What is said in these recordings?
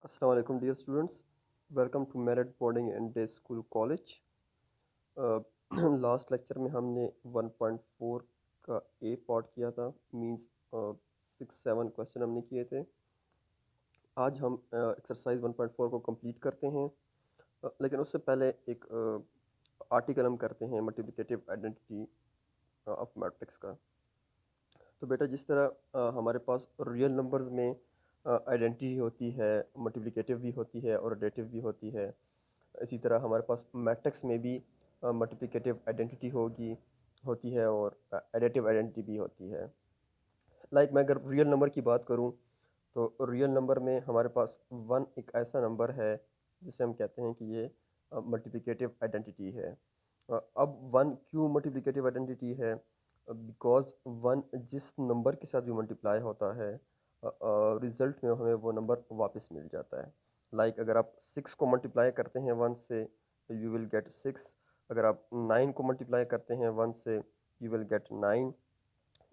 अस्सलाम वालेकुम dear students, welcome to Merit Boarding and Day School College. Last lecture में हमने 1.4 का ए पार्ट किया था, मींस 6-7 क्वेश्चन हमने किए थे। आज हम एक्सरसाइज 1.4 को कंप्लीट करते हैं, लेकिन उससे पहले एक आर्टिकल हम करते हैं मल्टीप्लिकेटिव आइडेंटिटी ऑफ मैट्रिक्स का। तो बेटा जिस तरह हमारे पास रियल नंबर्स में आइडेंटिटी होती है, मल्टीप्लिकेटिव भी होती है और एडिटिव भी होती है, इसी तरह हमारे पास मैट्रिक्स में भी मल्टीप्लिकेटिव आइडेंटिटी होती है और एडिटिव आइडेंटिटी भी होती है। मैं अगर रियल नंबर की बात करूं तो रियल नंबर में हमारे पास वन एक ऐसा नंबर है जिसे हम कहते हैं कि ये मल्टीप्लिकेटिव आइडेंटिटी है। अब वन क्यों मल्टीप्लिकेटिव आइडेंटिटी है? बिकॉज वन जिस नंबर के साथ भी मल्टीप्लाई होता है, रिजल्ट में हमें वो नंबर वापस मिल जाता है। अगर आप 6 को मल्टीप्लाई करते हैं वन से, यू विल गेट 6। अगर आप 9 को मल्टीप्लाई करते हैं वन से, यू विल गेट 9।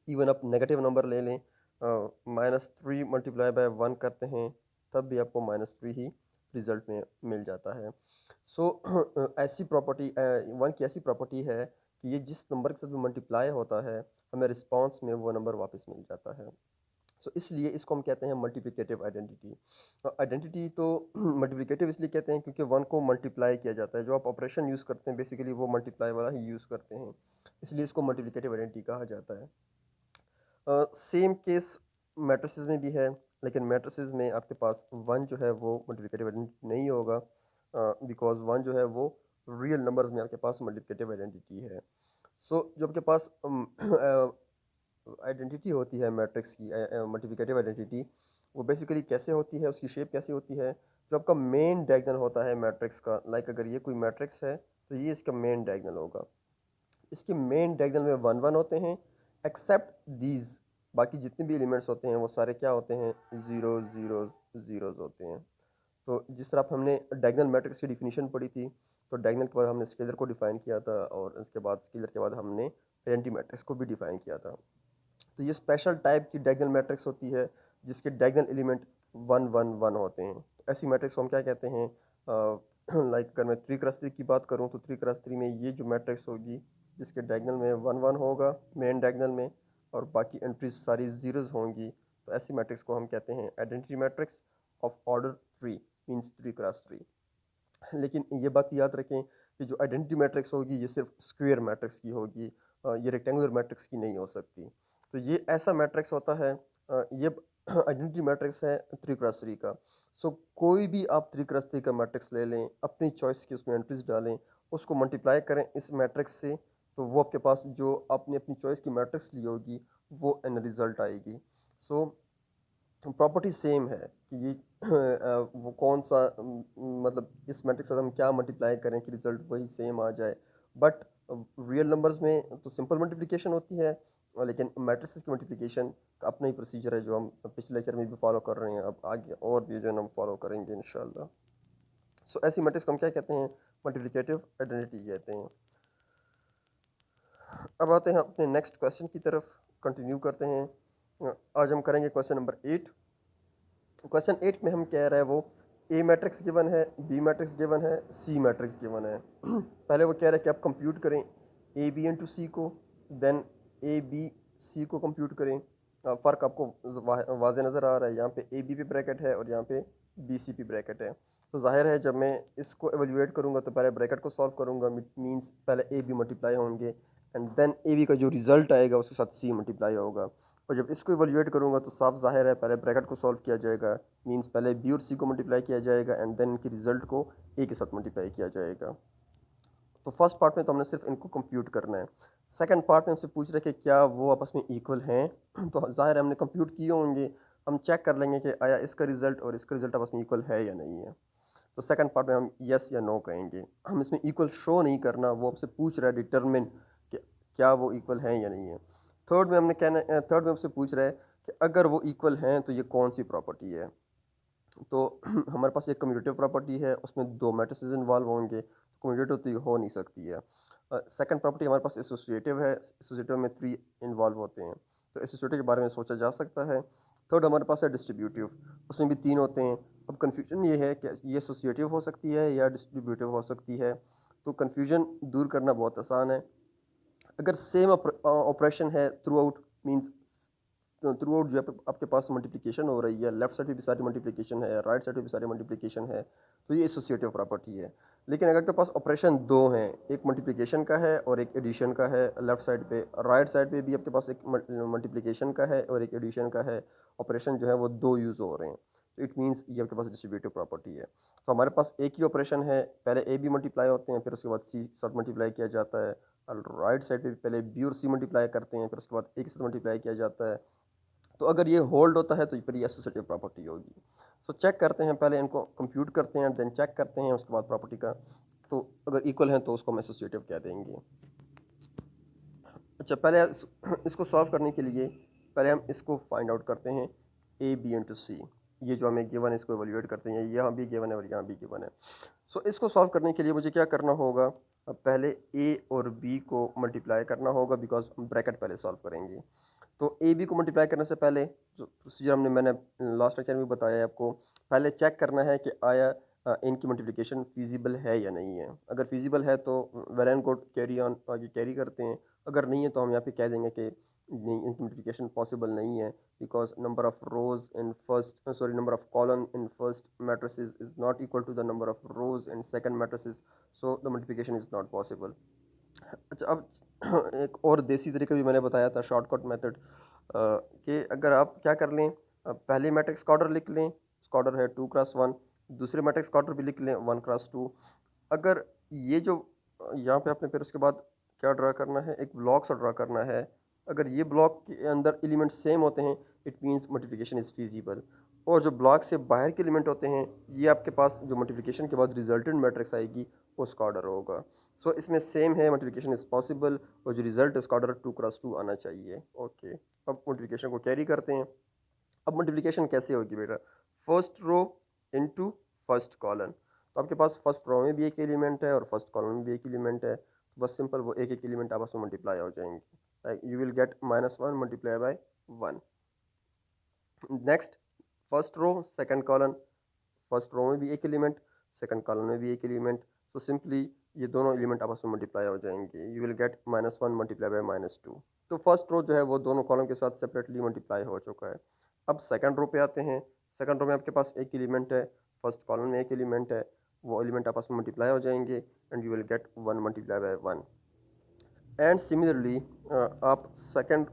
इवन आप नेगेटिव नंबर ले लें, -3 मल्टीप्लाई बाय 1 करते हैं, तब भी आपको -3 ही रिजल्ट में मिल जाता है। सो ऐसी प्रॉपर्टी, वन की ऐसी प्रॉपर्टी है कि ये जिस नंबर के साथ भी मल्टीप्लाई होता है, हमें रिस्पांस में वो नंबर वापस मिल जाता है। इसलिए इसको हम कहते हैं मल्टीप्लिकेटिव आइडेंटिटी। आइडेंटिटी तो मल्टीप्लिकेटिव इसलिए कहते हैं क्योंकि वन को मल्टीप्लाई किया जाता है। जो आप ऑपरेशन यूज़ करते हैं बेसिकली वो मल्टीप्लाई वाला ही यूज़ करते हैं, इसलिए इसको मल्टीप्लिकेटिव आइडेंटिटी कहा जाता है। सेम केस मैट्रिसेस में भी है, लेकिन मैट्रिसेस में आपके पास वन जो है वो मल्टीप्लिकेटिव आइडेंटिटी नहीं होगा, बिकॉज वन जो है वो रियल नंबर्स में आपके पास मल्टीप्लिकेटिव आइडेंटिटी है। जो आपके पास आइडेंटिटी होती है मैट्रिक्स की, मल्टीप्लिकेटिव आइडेंटिटी, वो बेसिकली कैसे होती है, उसकी शेप कैसी होती है? जो आपका मेन डायगोनल होता है मैट्रिक्स का, अगर ये कोई मैट्रिक्स है तो ये इसका मेन डायगोनल होगा। इसके मेन डायगोनल में वन वन होते हैं, एक्सेप्ट दीज। बाकी जितने भी एलिमेंट्स होते हैं वो सारे क्या होते हैं? जीरो जीरो जीरोज होते हैं। तो जिस तरह हमने डायगोनल मैट्रिक्स की डिफिनीशन पढ़ी थी, तो डायगोनल के बाद हमने स्केलर को डिफाइन किया था और उसके बाद स्केलर के बाद हमने आइडेंटिटी मैट्रिक्स को भी डिफाइन किया था। तो ये स्पेशल टाइप की डायगोनल मैट्रिक्स होती है जिसके diagonal element one one one होते हैं। तो ऐसी मैट्रिक्स को हम क्या कहते हैं? अगर मैं 3 क्रॉस 3 की बात करूं तो 3 क्रॉस 3 में ये जो मैट्रिक्स होगी जिसके डायगोनल में वन वन होगा मेन डायगोनल में, और बाकी एंट्रीज सारी जीरोज होंगी, तो ऐसी मैट्रिक्स को हम कहते हैं identity matrix of order 3, means 3 cross 3। लेकिन ये बात याद रखें कि जो आइडेंटिटी मैट्रिक्स होगी ये सिर्फ स्क्वायर मैट्रिक्स की होगी, ये रेक्टेंगुलर मैट्रिक्स की नहीं हो सकती। तो ये ऐसा मैट्रिक्स होता है, ये आइडेंटिटी मैट्रिक्स है 3 क्रॉस 3 का। कोई भी आप 3 क्रॉस 3 का मैट्रिक्स ले लें, अपनी चॉइस की उसमें एंट्रीज डालें, उसको मल्टीप्लाई करें इस मैट्रिक्स से, तो वो आपके पास जो आपने अपनी चॉइस की मैट्रिक्स ली होगी वो एन रिजल्ट आएगी। सो प्रॉपर्टी सेम है कि ये वो कौन सा मतलब इस मैट्रिक्स से हम क्या मल्टीप्लाई करें कि रिजल्ट वही सेम आ जाए। बट रियल नंबर्स में तो सिंपल मल्टीप्लिकेशन होती है, लेकिन मैट्रिसेस की मल्टीप्लिकेशन का अपना ही प्रोसीजर है जो हम पिछले लेक्चर में भी फॉलो कर रहे हैं, अब आगे और भी जो है हम फॉलो करेंगे इंशाल्लाह। ऐसी मैट्रिक्स को हम क्या कहते हैं? मल्टीप्लिकेटिव आइडेंटिटी कहते हैं। अब आते हैं अपने नेक्स्ट क्वेश्चन की तरफ, कंटिन्यू करते हैं। आज हम करेंगे क्वेश्चन नंबर 8। क्वेश्चन 8 में हम कह रहे हैं वो ए मैट्रिक्स गिवन है, बी मैट्रिक्स गिवन है, सी मैट्रिक्स गिवन है। पहले वो कह रहे हैं कि आप कंप्यूट करें ए बी इंटू सी को, देन ए बी सी को कंप्यूट करें। फ़र्क आपको वाजे नज़र आ रहा है, यहाँ पे ए बी पे ब्रैकेट है और यहाँ पे बी सी पे ब्रैकेट है। तो जाहिर है जब मैं इसको एवेल्यूएट करूँगा तो पहले ब्रैकेट को सॉल्व करूँगा, मीन्स पहले ए बी मल्टीप्लाई होंगे एंड देन ए बी का जो रिजल्ट आएगा उसके साथ सी मल्टीप्लाई होगा। और जब इसको इवैल्यूएट करूँगा तो साफ ज़ाहिर है पहले ब्रैकेट को सॉल्व किया जाएगा, मींस पहले बी और सी को मल्टीप्लाई किया जाएगा एंड देन इनके रिजल्ट को ए के साथ मल्टीप्लाई किया जाएगा। तो फर्स्ट पार्ट में तो हमने सिर्फ इनको कंप्यूट करना है। सेकंड पार्ट में हमसे पूछ रहे हैं कि क्या वो आपस में इक्वल हैं। तो ज़ाहिर है हमने कंप्यूट किए होंगे, हम चेक कर लेंगे कि आया इसका रिजल्ट और इसका रिजल्ट आपस में इक्वल है या नहीं है। तो सेकंड पार्ट में हम यस या नो कहेंगे, हम इसमें इक्वल शो नहीं करना, वो आपसे पूछ रहा है डिटरमिन कि क्या वो इक्वल हैं या नहीं है। थर्ड में हमसे पूछ रहा है कि अगर वो इक्वल हैं तो ये कौन सी प्रॉपर्टी है। तो हमारे पास एक कम्यूटेटिव प्रॉपर्टी है, उसमें दो मैट्रिसेस इन्वॉल्व होंगे, तो कम्यूटेटिव तो हो नहीं सकती है। सेकंड प्रॉपर्टी हमारे पास एसोसिएटिव है, एसोसिएटिव में 3 इन्वॉल्व होते हैं, तो एसोसिएटिव के बारे में सोचा जा सकता है। थर्ड हमारे पास है डिस्ट्रीब्यूटिव, उसमें भी 3 होते हैं, अब कन्फ्यूजन ये है कि ये एसोसिएटिव हो सकती है या डिस्ट्रीब्यूटिव हो सकती है। तो कन्फ्यूजन दूर करना बहुत आसान है। अगर सेम ऑपरेशन है through out, means through out जो है आपके पास मल्टीप्लिकेशन हो रही है, लेफ्ट साइड पे भी सारी मल्टीप्लिकेशन है, राइट साइड पे भी सारी मल्टीप्लिकेशन है, तो ये एसोसिएटिव प्रॉपर्टी है। लेकिन अगर आपके पास ऑपरेशन दो हैं, एक मल्टीप्लिकेशन का है और एक एडिशन का है लेफ्ट साइड पे, राइट साइड पे भी आपके पास एक मल्टीप्लिकेशन का है और एक एडिशन का है, ऑपरेशन जो है वो दो यूज़ हो रहे हैं, तो इट मीन्स ये आपके पास डिस्ट्रीब्यूटिव प्रॉपर्टी है। तो हमारे पास एक ही ऑपरेशन है, पहले ए बी मल्टीप्लाई होते हैं, फिर उसके बाद सी साथ मल्टीप्लाई किया जाता है, और राइट साइड पे भी पहले बी और सी मल्टीप्लाई करते हैं, फिर उसके बाद ए के साथ मल्टीप्लाई किया जाता है। तो अगर ये होल्ड होता है तो फिर ये एसोसिएटिव प्रॉपर्टी होगी। सो चेक करते हैं, पहले इनको कंप्यूट करते हैं, देन चेक करते हैं उसके बाद प्रॉपर्टी का। तो अगर इक्वल है तो उसको हम एसोसिएटिव कह देंगे। अच्छा, पहले इसको सॉल्व करने के लिए पहले हम इसको फाइंड आउट करते हैं, ए बी इंटू सी। ये जो हमें गिवन है इसको एवेल्यूएट करते हैं, यहाँ भी गिवन है और यहाँ भी गिवन है। सो इसको सॉल्व करने के लिए मुझे क्या करना होगा, अब पहले ए और बी को मल्टीप्लाई करना होगा, बिकॉज हम ब्रैकेट पहले सॉल्व करेंगे। तो ए बी को मल्टीप्लाई करने से पहले जो प्रोसीजर मैंने लास्ट लेक्चर में बताया है आपको, पहले चेक करना है कि आया इनकी मल्टीप्लिकेशन फिजिबल है या नहीं है। अगर फिजिबल है तो well and good, carry on, आगे कैरी करते हैं। अगर नहीं है तो हम यहाँ पे कह देंगे कि नहीं, इनकी मल्टीप्लिकेशन पॉसिबल नहीं है, because number of rows in first, sorry, number of column in first matrices is not equal to the number of rows in second matrices, so the multiplication is not possible. अच्छा, अब एक और देसी तरीका भी मैंने बताया था, शॉर्टकट मेथड, कि अगर आप क्या कर लें, पहले मैट्रिक्स का ऑर्डर लिख लें, उसका ऑर्डर है 2x1, दूसरे मैट्रिक्स का ऑर्डर भी लिख लें 1x2। अगर ये जो यहाँ पे आपने फिर उसके बाद क्या ड्रा करना है, एक ब्लॉक सा ड्रा करना है। अगर ये ब्लॉक के अंदर एलिमेंट सेम होते हैं, it means multiplication is feasible. और जो ब्लॉक से बाहर के एलिमेंट होते हैं, ये आपके पास जो मल्टीप्लिकेशन के बाद रिजल्टेंट मैट्रिक्स आएगी उसका ऑर्डर होगा। सो इसमें सेम है, मल्टीप्लिकेशन इज़ पॉसिबल, और जो रिजल्ट है उसका ऑर्डर 2x2 आना चाहिए। ओके, अब मल्टीप्लिकेशन को कैरी करते हैं। अब मल्टीप्लिकेशन कैसे होगी बेटा, first row into first column. तो आपके पास फर्स्ट रो में भी एक एलिमेंट है और फर्स्ट कॉलम में भी एक एलिमेंट है, तो बस सिंपल वो एक एक एलिमेंट आपस में मल्टीप्लाई हो जाएंगे, like you will get -1 multiply by 1। Next, first row second column, first row में भी एक एलिमेंट, सेकंड कॉलम में भी एक एलिमेंट, तो सिंपली ये दोनों एलिमेंट आपस में मल्टीप्लाई हो जाएंगे, you will get -1 multiply bye -2। तो फर्स्ट रो जो है वो दोनों कॉलम के साथ सेपरेटली मल्टीप्लाई हो चुका है। अब सेकंड रो पे आते हैं। सेकंड रो में आपके पास एक एलिमेंट है, फर्स्ट कॉलम में एक एलिमेंट है, वो एलिमेंट आपस में मल्टीप्लाई हो जाएंगे and you will get 1 multiply by 1। And similarly आप सेकंड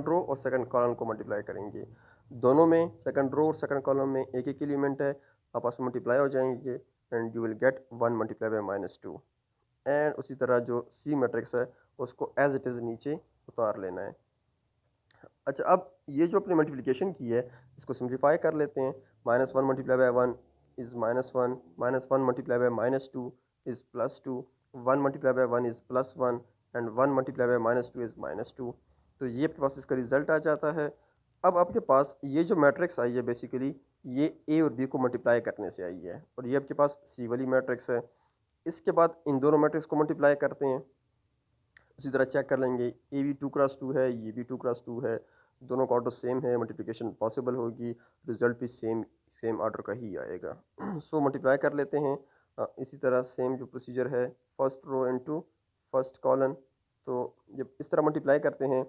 रो और सेकंड कॉलम को मल्टीप्लाई करेंगे, दोनों में सेकंड रो और सेकंड कॉलम में एक एक एलिमेंट है, आपस में मल्टीप्लाई हो जाएंगे and you will get 1 multiply bye -2। And उसी तरह जो सी मैट्रिक्स है उसको एज इट इज़ नीचे उतार लेना है। अच्छा, अब ये जो अपनी मल्टीप्लिकेशन की है इसको सिंप्लीफाई कर लेते हैं। -1 multiply by 1 is -1, -1 multiply bye -2 is +2, 1 multiply by 1 is +1 and 1 multiply bye -2 is -2। तो ये आपके पास इसका रिजल्ट आ जाता है। अब आपके पास ये जो मैट्रिक्स आई है बेसिकली ये ए और बी को मल्टीप्लाई करने से आई है, और ये आपके पास सी वाली मैट्रिक्स है। इसके बाद इन दोनों मैट्रिक्स को मल्टीप्लाई करते हैं, उसी तरह चेक कर लेंगे, ए भी 2x2 है, ये भी 2x2 है, दोनों का ऑर्डर सेम है, मल्टीप्लिकेशन पॉसिबल होगी, रिजल्ट भी सेम सेम ऑर्डर का ही आएगा। सो मल्टीप्लाई कर लेते हैं। इसी तरह सेम जो प्रोसीजर है, first row into first column. तो जब इस तरह मल्टीप्लाई करते हैं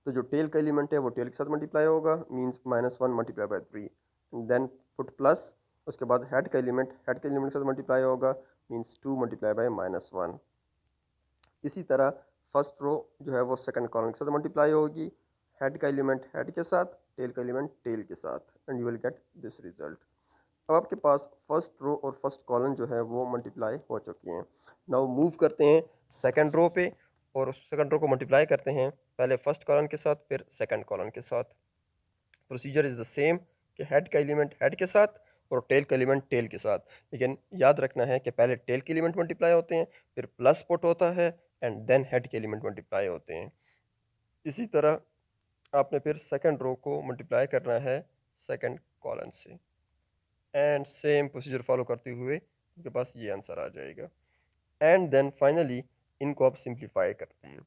तो जो टेल का एलिमेंट है वो टेल के साथ मल्टीप्लाई होगा, means -1 multiply by 3, then put plus, उसके बाद हेड के एलिमेंट के साथ मल्टीप्लाई होगा, मीन्स 2 मल्टीप्लाई बाय -1। इसी तरह फर्स्ट रो जो है वो सेकंड कॉलम के साथ मल्टीप्लाई होगी, हेड का एलिमेंट हेड के साथ, टेल का एलिमेंट टेल के साथ, and you will get this result. अब आपके पास फर्स्ट रो और फर्स्ट कॉलम जो है वो मल्टीप्लाई हो चुकी हैं। नाउ मूव करते हैं सेकंड रो पे, और उस सेकंड रो को मल्टीप्लाई करते हैं, पहले फर्स्ट कॉलम के साथ फिर सेकंड कॉलम के साथ। प्रोसीजर इज़ द सेम, कि हेड का एलिमेंट हेड के साथ और टेल का एलिमेंट टेल के साथ, लेकिन याद रखना है कि पहले टेल के एलिमेंट मल्टीप्लाई होते हैं, फिर प्लस पुट होता है एंड देन हेड के एलिमेंट मल्टीप्लाई होते हैं। इसी तरह आपने फिर सेकंड रो को मल्टीप्लाई करना है सेकंड कॉलम से, एंड सेम प्रोसीजर फॉलो करते हुए आपके पास ये आंसर आ जाएगा। एंड देन फाइनली इनको आप सिंप्लीफाई करते हैं,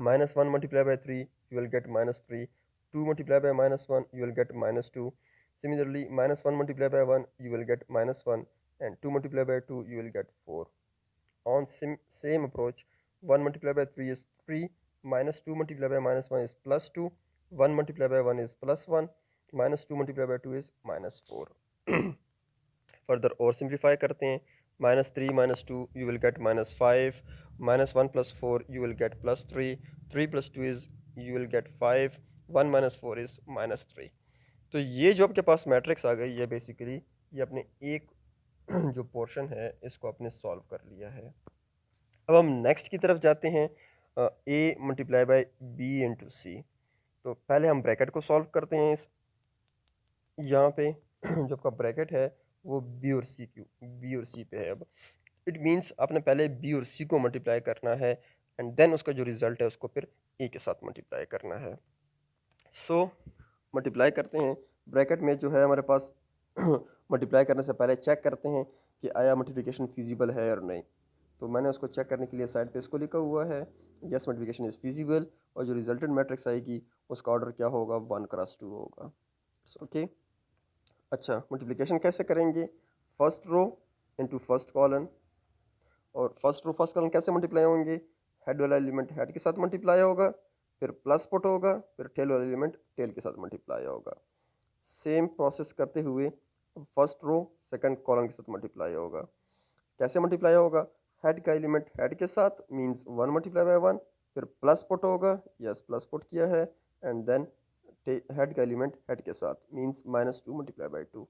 -1 multiply by 3 you will get -3, 2 multiply by -1 you will get -2, Similarly, -1 multiplied by 1, you will get -1, and 2 multiplied by 2, you will get 4. On same approach, 1 multiplied by 3 is 3, -2 multiplied by -1 is +2, 1 multiplied by 1 is +1, -2 multiplied by 2 is -4. Further और simplify करते हैं, -3 -2 you will get -5, -1 + 4 you will get +3, 3 + 2 is you will get 5, 1 - 4 is -3. तो ये जो आपके पास matrix आ गई है basically, ये अपने एक जो पोर्शन है इसको आपने सॉल्व कर लिया है। अब हम नेक्स्ट की तरफ जाते हैं, a multiply by b into C. तो पहले हम ब्रैकेट को सॉल्व करते हैं। इस यहाँ पे जो आपका ब्रैकेट है वो बी और सी पे है। अब इट मीन्स आपने पहले बी और सी को मल्टीप्लाई करना है एंड देन उसका जो रिजल्ट है उसको फिर ए के साथ मल्टीप्लाई करना है। सो मल्टीप्लाई करते हैं। ब्रैकेट में जो है हमारे पास मल्टीप्लाई करने से पहले चेक करते हैं कि आया मल्टीप्लिकेशन फिजिबल है और नहीं। तो मैंने उसको चेक करने के लिए साइड पे इसको लिखा हुआ है, यस मल्टीप्लिकेशन इज़ फिजिबल, और जो रिजल्टेंट मैट्रिक्स आएगी उसका ऑर्डर क्या होगा, 1x2 होगा। ओके अच्छा, मल्टीप्लिकेशन कैसे करेंगे, first row into first column, और फर्स्ट रो फर्स्ट कॉलम कैसे मल्टीप्लाई होंगे, हेड वाला एलिमेंट हेड के साथ मल्टीप्लाई होगा, फिर प्लस पुट होगा, फिर टेल वाला एलिमेंट टेल के साथ मल्टीप्लाई होगा। सेम प्रोसेस करते हुए फर्स्ट रो सेकंड कॉलम के साथ मल्टीप्लाई होगा। कैसे मल्टीप्लाई होगा, हेड का एलिमेंट हेड के साथ मींस 1 मल्टीप्लाई बाय 1, फिर प्लस पुट होगा, यस प्लस पुट किया है, एंड देन हेड का एलिमेंट हेड के साथ मींस -2 मल्टीप्लाई बाय 2।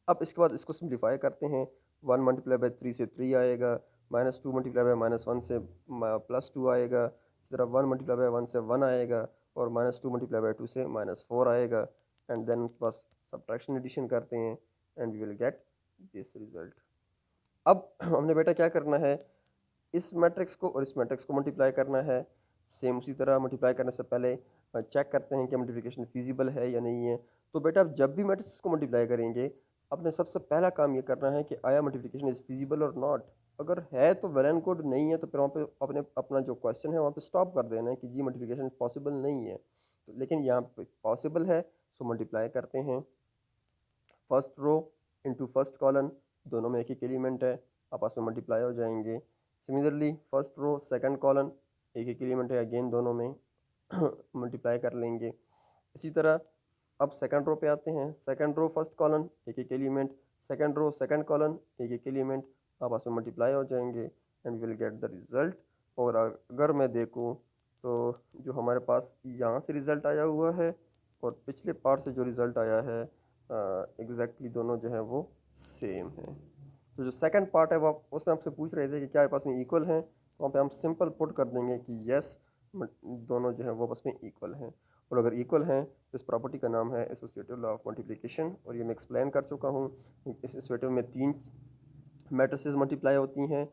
अब इसके बाद इसको सिंप्लीफाई करते हैं, 1 मल्टीप्लाई बाय 3 से 3 आएगा, -2 मल्टीप्लाई बाय -1 से +2 आएगा, इस तरह 1 मल्टीप्लाई बाय 1 से 1 आएगा, और -2 मल्टीप्लाई बाय 2 से -4 आएगा, एंड देन बस सब्ट्रैक्शन एडिशन करते हैं and we will get this result. अब हमने बेटा क्या करना है, इस मैट्रिक्स को और इस मैट्रिक्स को मल्टीप्लाई करना है। सेम उसी तरह मल्टीप्लाई करने से पहले चेक करते हैं कि मल्टीप्लिकेशन फिजिबल है या नहीं है। तो बेटा आप जब भी मैट्रिक्स को मल्टीप्लाई करेंगे, आपने सबसे पहला काम ये करना है कि आया मल्टीप्लिकेशन इज़ फिजिबल और नॉट। अगर है तो वेल एंड गुड, नहीं है तो फिर वहाँ पे अपने अपना जो क्वेश्चन है वहाँ पे स्टॉप कर देना है कि जी मल्टीप्लिकेशन पॉसिबल नहीं है। तो लेकिन यहाँ पे पॉसिबल है, सो मल्टीप्लाई करते हैं। First row into first column, दोनों में एक एक एलिमेंट है, आपस में मल्टीप्लाई हो जाएंगे। Similarly first row second column, एक एक एलिमेंट है, अगेन दोनों में मल्टीप्लाई कर लेंगे। इसी तरह अब सेकंड रो पे आते हैं, सेकंड रो फर्स्ट कॉलम एक एक element, second row second column एक एक एलिमेंट, आपस में मल्टीप्लाई हो जाएंगे and will get the result. और अगर मैं देखूँ तो जो हमारे पास यहाँ से रिज़ल्ट आया हुआ है और पिछले पार्ट से जो रिज़ल्ट आया है, एग्जैक्टली दोनों जो है वो सेम है। तो जो सेकंड पार्ट है वो उसमें आपसे पूछ रहे थे कि क्या आपस में इक्वल हैं, तो वहाँ पे हम सिंपल पुट कर देंगे कि यस दोनों जो है वो आपस में इक्वल हैं। और अगर इक्वल हैं तो इस प्रॉपर्टी का नाम है एसोसिएटिव लॉ ऑफ मल्टीप्लिकेशन, और ये मैं एक्सप्लेन कर चुका हूँ। इस एसोसिएटिव में 3 मैट्रिसेस मल्टीप्लाई होती हैं,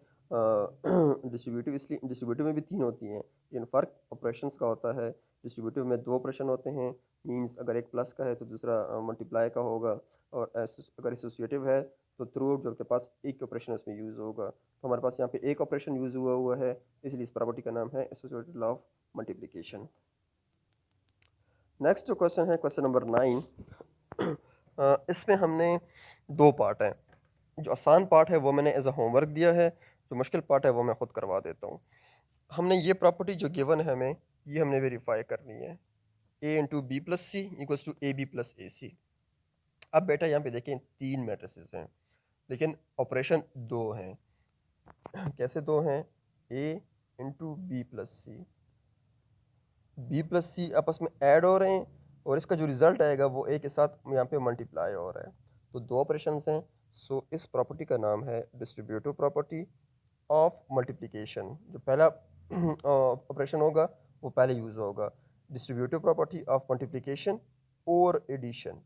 डिस्ट्रीब्यूटिव इसलिए डिस्ट्रीब्यूटिव में भी 3 होती हैं, लेकिन फ़र्क ऑपरेशंस का होता है। डिस्ट्रीब्यूटिव में 2 ऑपरेशन होते हैं, मींस अगर एक प्लस का है तो दूसरा मल्टीप्लाई का होगा, और अगर एसोसिएटिव है तो थ्रू आउट जो आपके पास एक ऑपरेशन उसमें यूज़ होगा। तो हमारे पास यहाँ पे एक ऑपरेशन यूज़ हुआ है, इसलिए इस प्रॉपर्टी का नाम है associative law of multiplication. Next जो क्वेश्चन है क्वेश्चन नंबर 9। इसमें हमने 2 पार्ट हैं। जो आसान पार्ट है वो मैंने एज अ होमवर्क दिया है, जो मुश्किल पार्ट है वो मैं खुद करवा देता हूँ। हमने ये प्रॉपर्टी जो गिवन है हमें, ये हमने वेरीफाई करनी है, a into B plus C equals to A B plus A C. अब बेटा यहाँ पे देखें 3 मैट्रिसेस हैं, लेकिन ऑपरेशन 2 हैं। कैसे 2 हैं, a इंटू बी प्लस सी आपस में ऐड हो रहे हैं, और इसका जो रिजल्ट आएगा वो ए के साथ यहाँ पे मल्टीप्लाई हो रहा है। तो 2 ऑपरेशंस हैं। सो इस प्रॉपर्टी का नाम है डिस्ट्रीब्यूटिव प्रॉपर्टी ऑफ मल्टीप्लिकेशन। जो पहला ऑपरेशन होगा वो पहले यूज़ होगा, डिस्ट्रीब्यूटिव प्रॉपर्टी ऑफ मल्टीप्लिकेशन और एडिशन।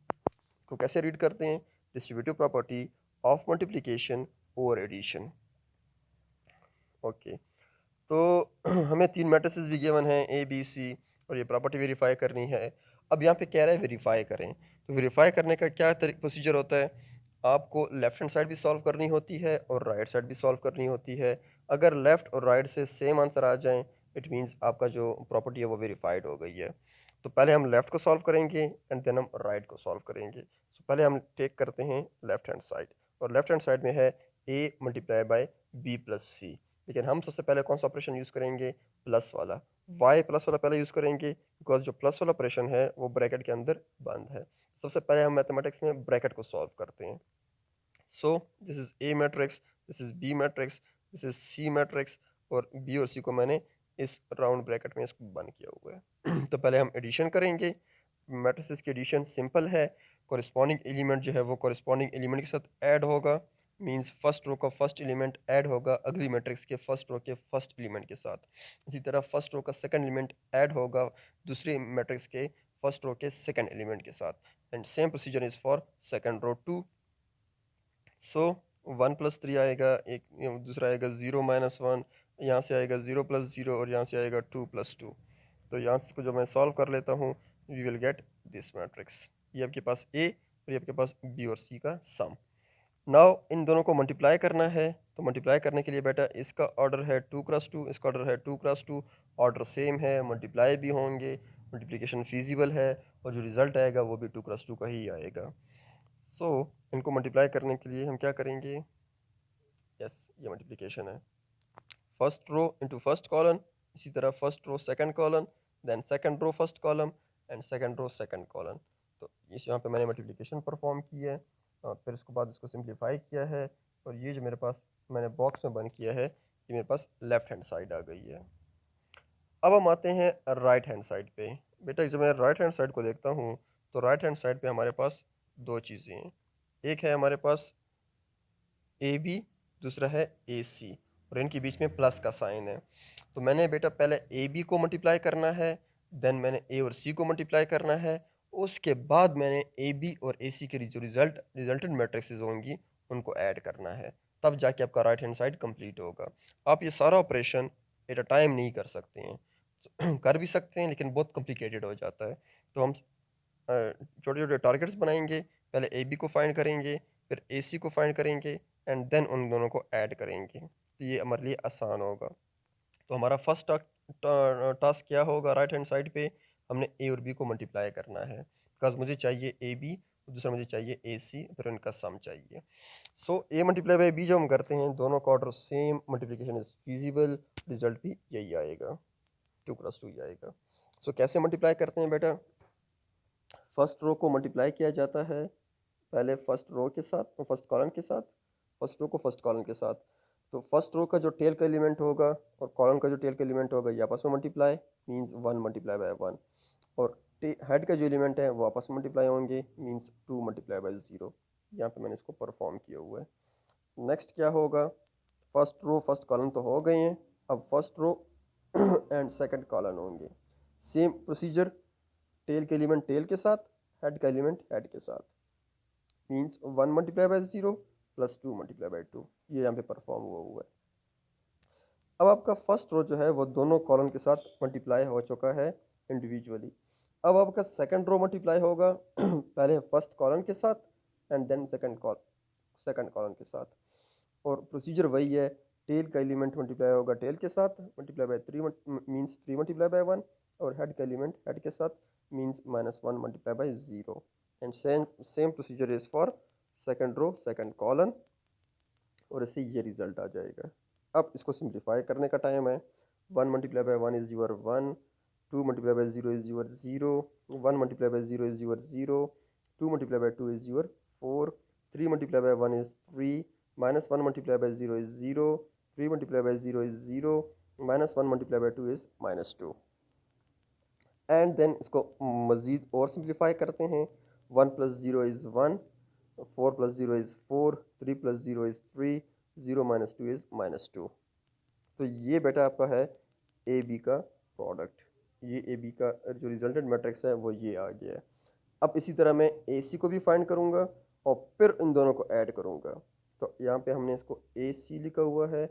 तो कैसे रीड करते हैं, डिस्ट्रीब्यूटिव प्रॉपर्टी ऑफ मल्टीप्लिकेशन और एडिशन। ओके, तो हमें 3 मैट्रिसेस भी गिवन हैं ए बी सी, और ये प्रॉपर्टी वेरीफाई करनी है। अब यहाँ पे कह रहा है वेरीफाई करें, तो वेरीफाई करने का क्या प्रोसीजर होता है, आपको लेफ्ट हैंड साइड भी सॉल्व करनी होती है और राइट साइड भी सॉल्व करनी होती है। अगर लेफ्ट और राइट से सेम आंसर आ जाएं, इट मीन्स आपका जो प्रॉपर्टी है वो वेरीफाइड हो गई है। तो पहले हम लेफ़्ट को सॉल्व करेंगे एंड देन हम राइट को सॉल्व करेंगे। सो पहले हम टेक करते हैं लेफ़्ट हैंड साइड, और लेफ़्ट हैंड साइड में है a multiply by b plus c। लेकिन हम सबसे पहले कौन सा ऑपरेशन यूज़ करेंगे? प्लस वाला। वाई प्लस वाला पहले यूज़ करेंगे बिकॉज़ जो प्लस वाला ऑपरेशन है वो ब्रैकेट के अंदर बंद है। सबसे पहले हम मैथमेटिक्स में ब्रैकेट को सॉल्व करते हैं। So this is A matrix, this is B matrix, this is C matrix, और बी और सी को मैंने इस राउंड ब्रैकेट में इसको बंद किया हुआ है। तो पहले हम एडिशन करेंगे। मैट्रिसेस की एडिशन सिंपल है। कॉरिस्पॉन्डिंग एलिमेंट जो है वो कॉरिस्पॉन्डिंग एलिमेंट के साथ ऐड होगा। मींस फर्स्ट रो का फर्स्ट एलिमेंट ऐड होगा अगली मैट्रिक्स के फर्स्ट रो के फर्स्ट एलिमेंट के साथ। इसी तरह फर्स्ट रो का सेकंड एलिमेंट ऐड होगा दूसरी मैट्रिक्स के फर्स्ट रो के सेकंड एलिमेंट के साथ। And same procedure is for second row two. So 1 + 3 आएगा, एक दूसरा आएगा 0 - 1, यहाँ से आएगा 0 + 0, और यहाँ से आएगा 2 + 2। तो यहाँ से इसको जो मैं सॉल्व कर लेता हूँ, we will get this matrix. ये आपके पास ए और ये आपके पास बी और सी का सम। नाउ इन दोनों को मल्टीप्लाई करना है। तो मल्टीप्लाई करने के लिए बेटा इसका ऑर्डर है 2 × 2, इसका ऑर्डर है 2 × 2। ऑर्डर सेम है, मल्टीप्लाई भी होंगे, मल्टीप्लिकेशन फिजिबल है, और जो रिजल्ट आएगा वो भी 2 × 2 का ही आएगा। सो इनको मल्टीप्लाई करने के लिए हम क्या करेंगे? यस, ये मल्टीप्लिकेशन है। First row into first column, इसी तरह first row second column, then second row first column, and second row second column. तो इस यहाँ पे मैंने मल्टीप्लिकेशन परफॉर्म की है, और फिर इसके बाद इसको सिंप्लीफाई किया है, और ये जो मेरे पास मैंने बॉक्स में बंद किया है, ये मेरे पास लेफ्ट हैंड साइड आ गई है। अब हम आते हैं राइट हैंड साइड पे। बेटा जब मैं राइट हैंड साइड को देखता हूँ, तो राइट हैंड साइड पे हमारे पास दो चीज़ें हैं। एक है हमारे पास ए बी, दूसरा है ए सी, और इनके बीच में प्लस का साइन है। तो मैंने बेटा पहले ए बी को मल्टीप्लाई करना है, देन मैंने ए और सी को मल्टीप्लाई करना है, उसके बाद मैंने ए बी और ए सी के जो रिजल्टेंट मैट्रिक्सेस होंगी उनको ऐड करना है। तब जाके आपका राइट हैंड साइड कंप्लीट होगा। आप ये सारा ऑपरेशन एट अ टाइम नहीं कर सकते हैं। कर भी सकते हैं लेकिन बहुत कॉम्प्लिकेटेड हो जाता है। तो हम छोटे छोटे टारगेट्स बनाएंगे। पहले ए बी को फाइंड करेंगे, फिर ए सी को फाइंड करेंगे, एंड देन उन दोनों को ऐड करेंगे। तो ये हमारे लिए आसान होगा। तो हमारा फर्स्ट टास्क क्या होगा? राइट हैंड साइड पे हमने ए और बी को मल्टीप्लाई करना है, बिकॉज मुझे चाहिए ए बी, दूसरा मुझे चाहिए ए सी, फिर उनका सम चाहिए। सो ए मल्टीप्लाई बाई बी जब हम करते हैं, दोनों का order same, multiplication is feasible, result भी यही आएगा, 2 + 2 ही आएगा। सो कैसे मल्टीप्लाई करते हैं बेटा? फर्स्ट रो को मल्टीप्लाई किया जाता है पहले फर्स्ट रो के साथ और फर्स्ट कॉलम के साथ, फर्स्ट रो को फर्स्ट कॉलम के साथ। तो फर्स्ट रो का जो टेल का एलिमेंट होगा और कॉलम का जो टेल का एलिमेंट होगा ये आपस में मल्टीप्लाई, मींस 1 × 1, और हेड का जो एलिमेंट है वो आपस में मल्टीप्लाई होंगे, मींस 2 × 0। यहाँ पे मैंने इसको परफॉर्म किया हुआ है। नेक्स्ट क्या होगा? फर्स्ट रो फर्स्ट कॉलम तो हो गए हैं, अब first row and second column होंगे। सेम प्रोसीजर, टेल के एलिमेंट टेल के साथ, हेड का एलिमेंट हेड के साथ, मीन्स 1 × 0 + 2 × 2। ये यहाँ पे परफॉर्म हुआ है। अब आपका फर्स्ट रो जो है वो दोनों कॉलम के साथ मल्टीप्लाई हो चुका है इंडिविजुअली। अब आपका सेकंड रो मल्टीप्लाई होगा पहले फर्स्ट कॉलम के साथ एंड देन सेकंड कॉलम के साथ, और प्रोसीजर वही है। टेल का एलिमेंट मल्टीप्लाई होगा टेल के साथ, मल्टीप्लाई बाय 3 मीन्स 3 × 1, और हेड का एलिमेंट हेड के साथ, means -1 × 0। And same procedure is for second row second column, और इससे ये रिजल्ट आ जाएगा। अब इसको सिंप्लीफाई करने का टाइम है। 1 × 1 is your 1, 2 × 0 is your 0, 1 × 0 is your 0, 2 × 2 is your 4, 3 × 1 is 3, -1 × 0 is 0, 3 × 0 is 0, -1 × 2 is -2। And then इसको मज़ीद और सिंप्लीफाई करते हैं। 1 + 0 इज़ 1, 4 + 0 इज़ 4, 3 + 0 इज़ 3, 0 - 2 इज़ -2। तो ये बेटा आपका है ए बी का प्रोडक्ट। ये ए बी का जो रिजल्टेंट मैट्रिक्स है वो ये आ गया है। अब इसी तरह मैं ए सी को भी फाइंड करूँगा और फिर इन दोनों को ऐड करूँगा। तो यहाँ पे हमने इसको ए सी लिखा हुआ है,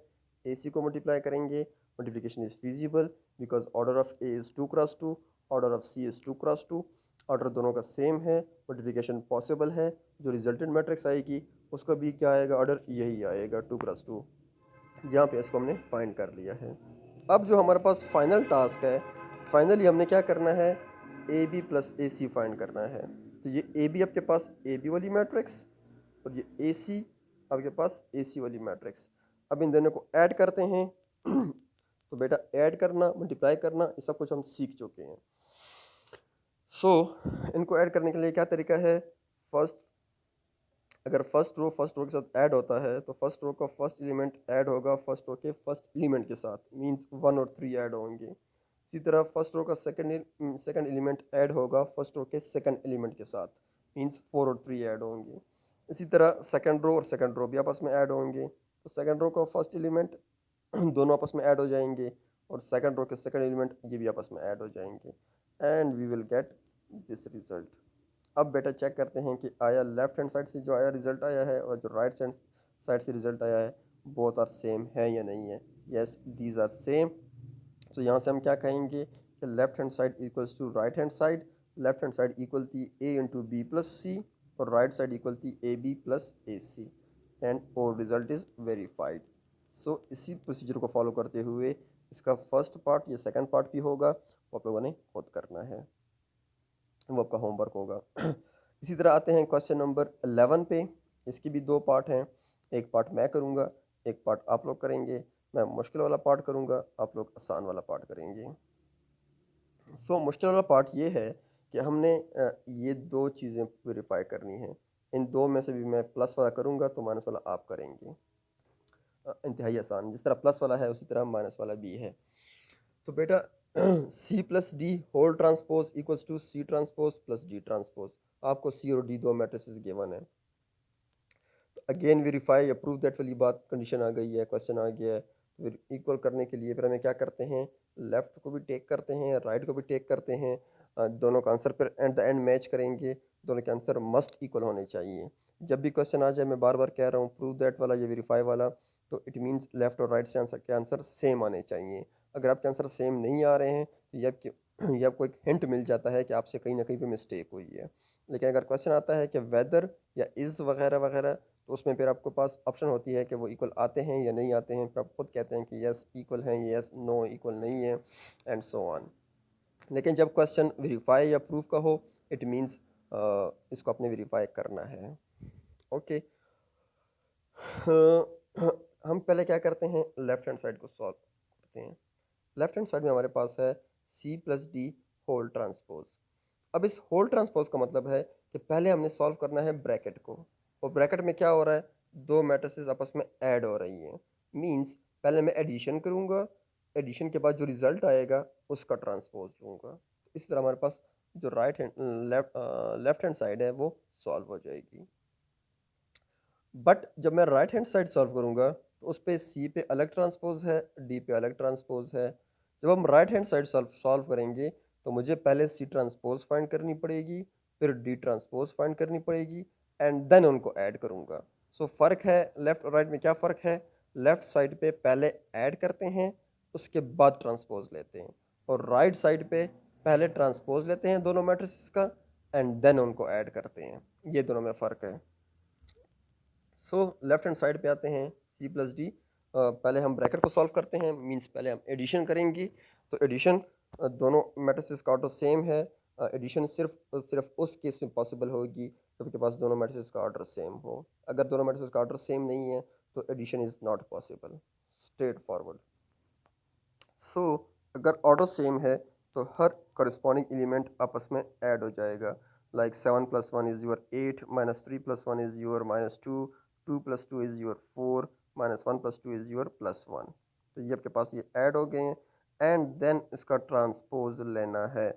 ए सी को मल्टीप्लाई करेंगे, multiplication is feasible because order of A is 2 × 2, order of C is 2 × 2, order दोनों का सेम है, मल्टीप्लिकेशन पॉसिबल है। जो रिजल्टेंट मैट्रिक्स आएगी उसका भी क्या आएगा? ऑर्डर यही आएगा, 2 × 2। यहाँ पे इसको हमने फाइंड कर लिया है। अब जो हमारे पास फाइनल टास्क है, फाइनली हमने क्या करना है? A B plus A C find करना है। तो ये ए बी आपके पास ए बी वाली मैट्रिक्स और ये ए सी आपके पास ए सी वाली मैट्रिक्स। अब इन दोनों को ऐड करते हैं। तो बेटा ऐड करना, मल्टीप्लाई करना, ये सब कुछ हम सीख चुके हैं। सो इनको ऐड करने के लिए क्या तरीका है? फर्स्ट, अगर फर्स्ट रो के साथ ऐड होता है तो फर्स्ट रो का फर्स्ट एलिमेंट ऐड होगा फर्स्ट रो के फर्स्ट एलिमेंट के साथ, मींस 1 और 3 ऐड होंगे। इसी तरह फर्स्ट रो का सेकंड एलिमेंट ऐड होगा फर्स्ट रो के सेकंड एलिमेंट के साथ, मींस 4 और 3 ऐड होंगे। इसी तरह सेकंड रो और सेकंड रो भी आपस में ऐड होंगे, तो सेकंड रो का फर्स्ट एलिमेंट दोनों आपस में ऐड हो जाएंगे और सेकंड रो के सेकंड एलिमेंट ये भी आपस में ऐड हो जाएंगे and we will get this result. अब बेटा चेक करते हैं कि आया लेफ्ट हैंड साइड से जो आया रिजल्ट आया है और जो राइट हैंड साइड से रिजल्ट आया है बोथ आर सेम है या नहीं है। Yes, these are same. तो यहाँ से हम क्या कहेंगे कि left hand side equals to right hand side, left hand side equal थी A into B plus C और राइट साइड इक्वल थी A B plus A C and और रिजल्ट इज वेरीफाइड। सो इसी प्रोसीजर को follow करते हुए इसका first part या सेकंड पार्ट भी होगा वो आप लोगों ने खुद करना है, वो आपका होमवर्क होगा। इसी तरह आते हैं क्वेश्चन नंबर 11 पे। इसकी भी 2 पार्ट हैं, एक पार्ट मैं करूँगा, एक पार्ट आप लोग करेंगे। मैं मुश्किल वाला पार्ट करूँगा, आप लोग आसान वाला पार्ट करेंगे। सो मुश्किल वाला पार्ट ये है कि हमने ये 2 चीज़ें वेरीफाई करनी है। इन 2 में से भी मैं प्लस वाला करूँगा तो माइनस वाला आप करेंगे। इंतहाई आसान, जिस तरह प्लस वाला है उसी तरह माइनस वाला भी है। तो बेटा C plus D whole transpose equals to C transpose plus D transpose. आपको सी और डी 2 मैट्रिसेस गिवन है। तो अगेन वेरीफाई या प्रूव दैट वाली बात, कंडीशन आ गई है, क्वेश्चन आ गया है। फिर इक्वल करने के लिए फिर हमें क्या करते हैं, लेफ्ट को भी टेक करते हैं, राइट को भी टेक करते हैं। दोनों का आंसर फिर एट द एंड मैच करेंगे। दोनों के आंसर मस्ट इक्वल होने चाहिए। जब भी क्वेश्चन आ जाए, मैं बार बार कह रहा हूँ, प्रूव दैट वाला या वेरीफाई वाला, तो इट मीन्स लेफ्ट और राइट से आंसर के आंसर सेम आने चाहिए। अगर आपके आंसर सेम नहीं आ रहे हैं तो ये आपको एक हिंट मिल जाता है कि आपसे कहीं ना कहीं पे मिस्टेक हुई है। लेकिन अगर क्वेश्चन आता है कि वेदर या इज़ वगैरह वगैरह, तो उसमें फिर आपके पास ऑप्शन होती है कि वो इक्वल आते हैं या नहीं आते हैं। फिर आप खुद कहते हैं कि यस इक्वल हैं, यस नो इक्वल नहीं है, एंड सो ऑन। लेकिन जब क्वेश्चन वेरीफाई या प्रूफ का हो, इट मीन्स इसको आपने वेरीफाई करना है। ओके, हम पहले क्या करते हैं, लेफ्ट हैंड साइड को सॉल्व करते हैं। लेफ्ट हैंड साइड में हमारे पास है C plus D whole transpose. अब इस होल ट्रांसपोज का मतलब है कि पहले हमने सॉल्व करना है ब्रैकेट को, और ब्रैकेट में क्या हो रहा है, 2 मैट्रिसेस आपस में ऐड हो रही हैं। मींस पहले मैं एडिशन करूंगा, एडिशन के बाद जो रिजल्ट आएगा उसका ट्रांसपोज लूंगा। इस तरह हमारे पास जो right hand left hand side है वो सॉल्व हो जाएगी। बट जब मैं राइट हैंड साइड सॉल्व करूंगा तो उस पे सी पे अलग ट्रांसपोज है, डी पे अलग ट्रांसपोज है। जब हम राइट हैंड साइड सॉल्व करेंगे तो मुझे पहले सी ट्रांसपोज फाइंड करनी पड़ेगी, फिर डी ट्रांसपोज फाइंड करनी पड़ेगी, एंड देन उनको ऐड करूंगा। सो फर्क है लेफ्ट और राइट में, क्या फर्क है, लेफ्ट साइड पे पहले ऐड करते हैं उसके बाद ट्रांसपोज लेते हैं, और राइट साइड पे पहले ट्रांसपोज लेते हैं दोनों मैट्रिसेस का एंड देन उनको ऐड करते हैं। ये दोनों में फ़र्क है। सो लेफ्ट हैंड साइड पे आते हैं सी प्लस डी। पहले हम ब्रैकेट को सॉल्व करते हैं, मींस पहले हम एडिशन करेंगे। तो एडिशन दोनों मैट्रिसेस का ऑर्डर सेम है। एडिशन सिर्फ उस केस में पॉसिबल होगी जब आपके पास दोनों मैट्रिसेस का ऑर्डर सेम हो। अगर दोनों मैट्रिसेस का ऑर्डर सेम नहीं है तो addition is not possible, straight forward. So अगर ऑर्डर सेम है तो हर करस्पॉन्डिंग एलिमेंट आपस में ऐड हो जाएगा। Like 7 + 1 is your 8, -3 + 1 is your -2, 2 + 2 is your 4, -1 + 2 is your +1। तो ये आपके पास ये ऐड हो गए हैं एंड देन इसका ट्रांसपोज लेना है।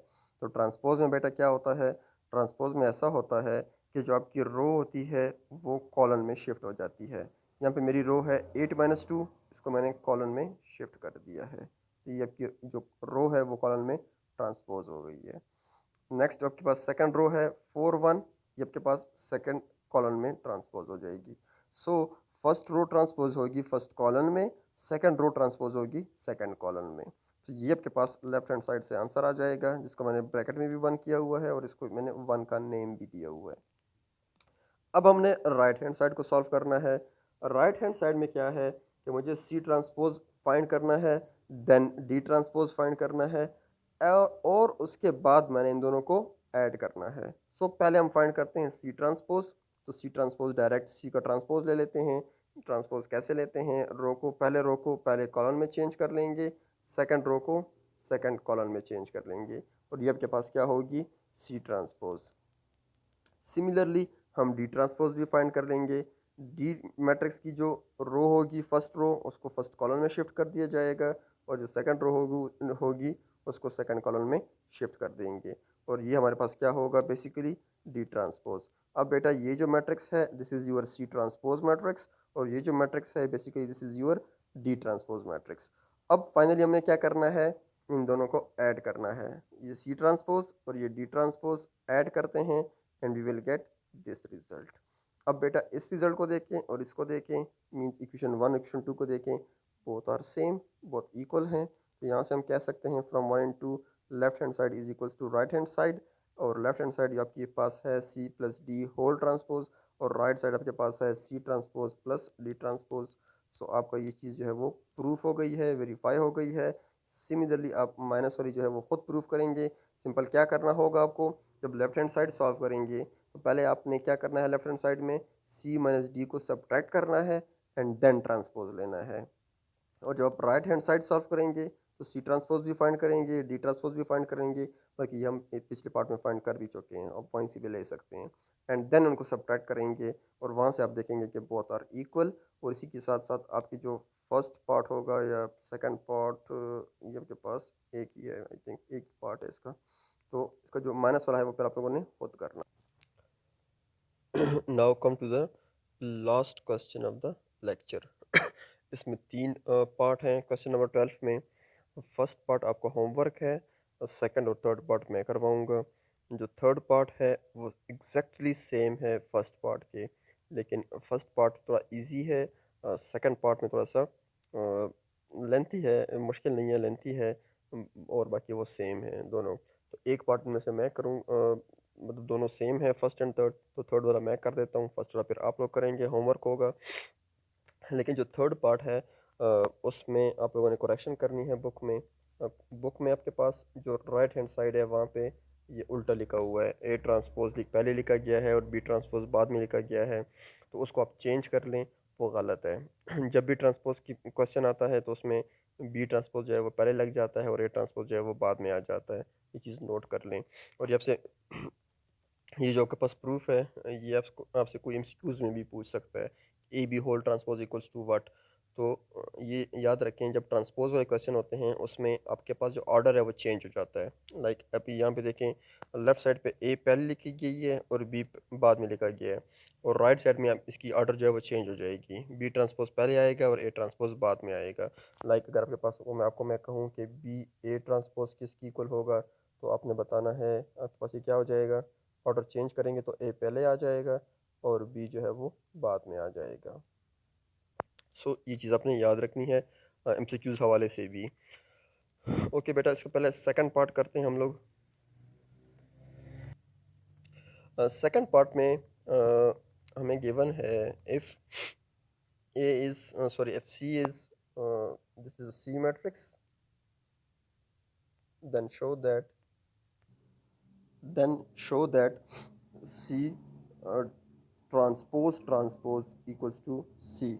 तो ट्रांसपोज में बेटा क्या होता है, ट्रांसपोज में ऐसा होता है कि जो आपकी रो होती है वो कॉलम में शिफ्ट हो जाती है। यहाँ पे मेरी रो है 8 - 2, इसको मैंने कॉलम में शिफ्ट कर दिया है। ये आपकी जो रो है वो कॉलम में ट्रांसपोज हो गई है। नेक्स्ट आपके पास सेकंड रो है 4 1, ये आपके पास सेकंड कॉलम में ट्रांसपोज हो जाएगी। सो फर्स्ट रो ट्रांसपोज होगी फर्स्ट कॉलम में, सेकंड रो ट्रांसपोज होगी सेकंड कॉलम में। तो ये आपके पास लेफ्ट हैंड साइड से आंसर आ जाएगा, जिसको मैंने ब्रैकेट में भी 1 किया हुआ है और इसको मैंने 1 का नेम भी दिया हुआ है। अब हमने राइट हैंड साइड को सॉल्व करना है। राइट हैंड साइड में क्या है कि मुझे सी ट्रांसपोज फाइंड करना है, देन डी ट्रांसपोज फाइंड करना है, और उसके बाद मैंने इन दोनों को ऐड करना है। सो पहले हम फाइंड करते हैं सी ट्रांसपोज। तो सी ट्रांसपोज डायरेक्ट सी का ट्रांसपोज ले लेते हैं। ट्रांसपोज कैसे लेते हैं, रो को पहले कॉलम में चेंज कर लेंगे, सेकंड रो को सेकंड कॉलम में चेंज कर लेंगे, और ये आपके पास क्या होगी, सी ट्रांसपोज। सिमिलरली हम डी ट्रांसपोज भी फाइंड कर लेंगे। डी मैट्रिक्स की जो रो होगी, फर्स्ट रो, उसको फर्स्ट कॉलम में शिफ्ट कर दिया जाएगा, और जो सेकंड रो होगी उसको सेकंड कॉलम में शिफ्ट कर देंगे, और ये हमारे पास क्या होगा, बेसिकली डी ट्रांसपोज। अब बेटा ये जो मैट्रिक्स है this is your C transpose matrix, और ये जो मैट्रिक्स है basically this is your D transpose matrix. अब फाइनली हमने क्या करना है, इन दोनों को ऐड करना है, ये सी ट्रांसपोज और ये डी ट्रांसपोज ऐड करते हैं and we will get this result. अब बेटा इस रिजल्ट को देखें और इसको देखें, मीन्स इक्वेशन 1 इक्वेशन 2 को देखें, both are same, both equal हैं। तो यहाँ से हम कह सकते हैं from 1 and 2 left hand side is equals to right hand side, और लेफ्ट हैंड साइड आपके पास है C plus D whole transpose, और राइट साइड आपके पास है C transpose plus D transpose. So आपका ये चीज़ जो है वो प्रूफ हो गई है, वेरीफाई हो गई है। सिमिलरली आप माइनस वाली जो है वो खुद प्रूफ करेंगे। सिंपल क्या करना होगा आपको, जब लेफ्ट हैंड साइड सॉल्व करेंगे तो पहले आपने क्या करना है, लेफ्ट हैंड साइड में सी माइनस डी को सब्ट्रैक्ट करना है एंड देन ट्रांसपोज लेना है। और जब आप राइट हैंड साइड सॉल्व करेंगे तो सी ट्रांसपोज भी फाइंड करेंगे, डी ट्रांसपोज भी फाइंड करेंगे, बल्कि ये हम पिछले पार्ट में फाइंड कर भी चुके हैं, और पॉइंट्स भी ले सकते हैं, एंड देन उनको सब्ट्रैक्ट करेंगे, और वहाँ से आप देखेंगे कि बोथ आर इक्वल। और इसी के साथ साथ आपकी जो फर्स्ट पार्ट होगा या सेकंड पार्ट, ये आपके पास एक ही है, आई थिंक एक पार्ट है इसका, तो इसका जो माइनस वाला है वो फिर आप लोगों ने खुद करना। Now come to the last question of the lecture. इसमें तीन पार्ट हैं क्वेश्चन नंबर 12 में। फर्स्ट पार्ट आपका होमवर्क है, और सेकंड और थर्ड पार्ट मैं करवाऊंगा। जो थर्ड पार्ट है वो एग्जैक्टली सेम है फर्स्ट पार्ट के, लेकिन फर्स्ट पार्ट थोड़ा इजी है, सेकंड पार्ट में थोड़ा सा लेंथी है, मुश्किल नहीं है, लेंथी है, और बाकी वो सेम है दोनों। तो एक पार्ट में से मैं करूँ, मतलब दोनों सेम है फर्स्ट एंड थर्ड, तो थर्ड वाला मैं कर देता हूँ, फर्स्ट वाला फिर आप लोग करेंगे, होमवर्क होगा। लेकिन जो थर्ड पार्ट है उसमें आप लोगों ने करेक्शन करनी है बुक में। बुक में आपके पास जो राइट हैंड साइड है वहाँ पे ये उल्टा लिखा हुआ है, ए ट्रांसपोज पहले लिखा गया है और बी ट्रांसपोज बाद में लिखा गया है, तो उसको आप चेंज कर लें, वो गलत है। जब भी ट्रांसपोज की क्वेश्चन आता है तो उसमें बी ट्रांसपोज जो है वो पहले लग जाता है और ए ट्रांसपोज जो है वो बाद में आ जाता है, ये चीज़ नोट कर लें। और जब से ये जो आपके पास प्रूफ है, ये आपको आपसे कोई एमसीक्यूज में भी पूछ सकता है, A B whole transpose equals to what. तो ये याद रखें, जब ट्रांसपोज वाले क्वेश्चन होते हैं उसमें आपके पास जो ऑर्डर है वो चेंज हो जाता है। लाइक अभी यहाँ पे देखें, लेफ्ट साइड पे ए पहले लिखी गई है और बी बाद में लिखा गया है, और राइट साइड में आप इसकी ऑर्डर जो है वो चेंज हो जाएगी, बी ट्रांसपोज पहले आएगा और ए ट्रांसपोज बाद में आएगा। लाइक अगर आपके पास मैं कहूँ कि बी ए ट्रांसपोज किसकी इक्वल होगा, तो आपने बताना है, आपके पास ये क्या हो जाएगा, ऑर्डर चेंज करेंगे तो ए पहले आ जाएगा और बी जो है वो बाद में आ जाएगा। सो ये चीज़ आपने याद रखनी है एमसीक्यूज हवाले से भी। ओके बेटा, इसके पहले सेकंड पार्ट करते हैं हम लोग। सेकंड पार्ट में हमें गिवन है, if A is sorry if C is this is C matrix, then show that C transpose equals to C.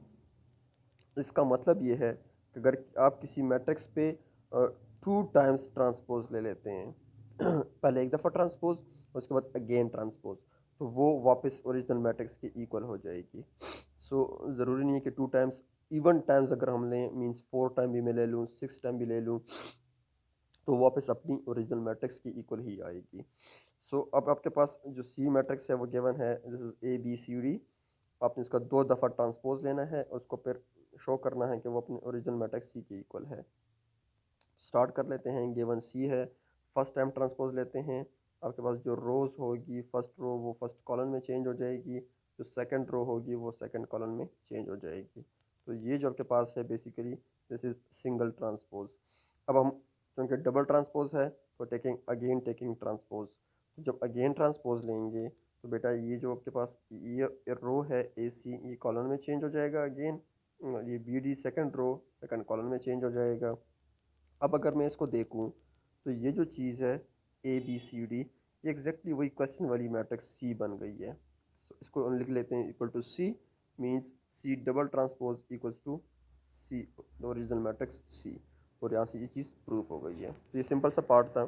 इसका मतलब ये है कि अगर आप किसी मैट्रिक्स पे 2 टाइम्स ट्रांसपोज ले लेते हैं, पहले एक दफ़ा ट्रांसपोज उसके बाद अगेन ट्रांसपोज, तो वो वापस ओरिजिनल मैट्रिक्स के इक्वल हो जाएगी। सो ज़रूरी नहीं है कि 2 टाइम्स, इवन टाइम्स अगर हम लें, मींस 4 टाइम भी मैं ले लूँ, 6 टाइम भी ले लूँ, तो वापस अपनी ओरिजिनल मैट्रिक्स की इक्वल ही आएगी। सो अब आपके पास जो सी मैट्रिक्स है वो गिवन है, this is A B C D. आपने इसका 2 दफ़ा ट्रांसपोज लेना है, उसको फिर शो करना है कि वो अपने ओरिजिनल मैट्रिक्स सी के इक्वल है। स्टार्ट कर लेते हैं, गिवन सी है, फर्स्ट टाइम ट्रांसपोज लेते हैं, आपके पास जो रोज होगी, फर्स्ट रो वो फर्स्ट कॉलम में चेंज हो जाएगी, जो सेकंड रो होगी वो सेकंड कॉलम में चेंज हो जाएगी। तो ये जो आपके पास है basically this is single transpose. अब हम क्योंकि डबल ट्रांसपोज है तो टेकिंग ट्रांसपोज, तो जब अगेन ट्रांसपोज लेंगे तो बेटा ये जो आपके पास ये रो है ए सी, ये कॉलम में चेंज हो जाएगा अगेन, ये B D second row second column में चेंज हो जाएगा। अब अगर मैं इसको देखूं तो ये जो चीज़ है ए बी सी डी, ये एग्जैक्टली वही क्वेश्चन वाली मैट्रिक्स सी बन गई है। इसको लिख लेते हैं equal to C, means C double transpose equals to C, original matrix C, और यहाँ से ये चीज़ प्रूफ हो गई है। तो ये सिंपल सा पार्ट था।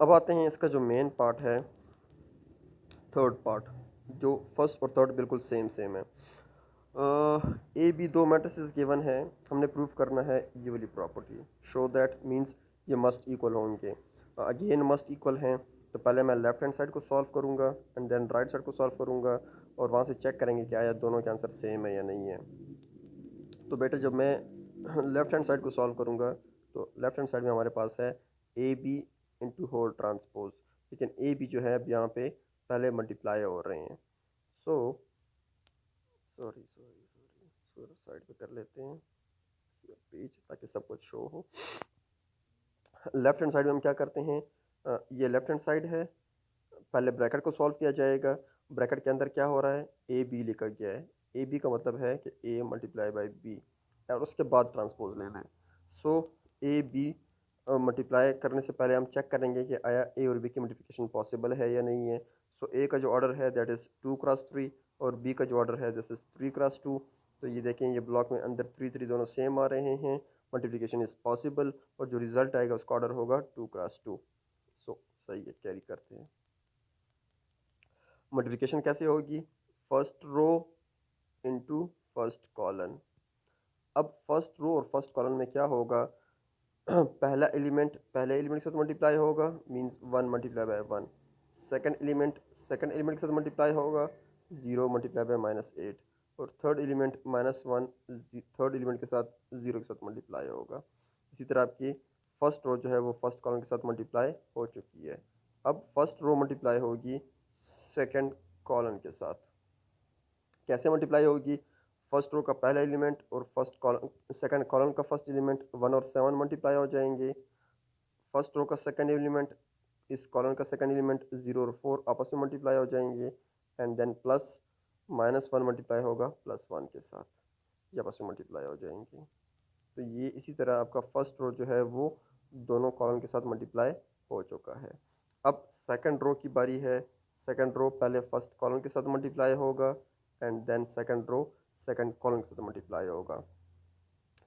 अब आते हैं इसका जो मेन पार्ट है, थर्ड पार्ट, जो फर्स्ट और थर्ड बिल्कुल सेम सेम है। ए बी दो मैट्रिसेस गिवन है, हमने प्रूफ करना है ये वाली प्रॉपर्टी, शो दैट, मींस ये मस्ट इक्वल होंगे। अगेन मस्ट इक्वल हैं, तो पहले मैं लेफ्ट हैंड साइड को सॉल्व करूँगा एंड देन राइट साइड को सॉल्व करूँगा, और वहाँ से चेक करेंगे कि आया दोनों के आंसर सेम है या नहीं है। तो बेटा जब मैं लेफ्ट हैंड साइड को सॉल्व करूँगा, तो लेफ्ट हैंड साइड में हमारे पास है A B into whole transpose, लेकिन ए बी जो है अब यहाँ पे पहले मल्टीप्लाई हो रहे हैं। सो सॉरी सॉरी सॉरी इसको साइड पे कर लेते हैं पेज, ताकि सब कुछ शो हो। लेफ्ट हैंड साइड में हम क्या करते हैं, ये लेफ्ट हैंड साइड है, पहले ब्रैकेट को सॉल्व किया जाएगा। ब्रैकेट के अंदर क्या हो रहा है, ए बी लिखा गया है। ए बी का मतलब है कि ए मल्टीप्लाई बाई बी, और उसके बाद ट्रांसपोज लेना है। सो ए बी मल्टीप्लाई करने से पहले हम चेक करेंगे कि आया ए और बी की मल्टीप्लिकेशन पॉसिबल है या नहीं है। सो ए का जो ऑर्डर है दैट इज़ 2x3, और बी का जो ऑर्डर है दिस इज़ 3x2। तो ये देखें, ये ब्लॉक में अंदर 3 दोनों सेम आ रहे हैं, मल्टीप्लिकेशन इज़ पॉसिबल, और जो रिजल्ट आएगा उसका ऑर्डर होगा 2x2। सो सही है, कैरी करते हैं। मल्टीप्लिकेशन कैसे होगी, first row into first column. अब फर्स्ट रो और फर्स्ट कॉलन में क्या होगा, पहला एलिमेंट पहले एलिमेंट के साथ मल्टीप्लाई होगा, means 1 multiply by 1। Second element के साथ मल्टीप्लाई होगा, 0 मल्टीप्लाई बाय -8। और थर्ड एलिमेंट -1 थर्ड एलिमेंट के साथ 0 के साथ मल्टीप्लाई होगा। इसी तरह आपकी फर्स्ट रो जो है वो फर्स्ट कॉलम के साथ मल्टीप्लाई हो चुकी है। अब फर्स्ट रो मल्टीप्लाई होगी सेकंड कॉलम के साथ। कैसे मल्टीप्लाई होगी, फर्स्ट रो का पहला एलिमेंट और फर्स्ट कॉलम सेकंड कॉलम का फर्स्ट एलिमेंट 1 और 7 मल्टीप्लाई हो जाएंगे। फर्स्ट रो का सेकंड एलिमेंट, इस कॉलम का सेकंड एलिमेंट 0 और 4 आपस में मल्टीप्लाई हो जाएंगे, एंड देन प्लस -1 मल्टीप्लाई होगा +1 के साथ, ये आपस में मल्टीप्लाई हो जाएंगे। तो ये इसी तरह आपका फर्स्ट रो जो है वो दोनों कॉलम के साथ मल्टीप्लाई हो चुका है। अब सेकंड रो की बारी है। सेकंड रो पहले फर्स्ट कॉलम के साथ मल्टीप्लाई होगा, and then second row second column के साथ मल्टीप्लाई होगा।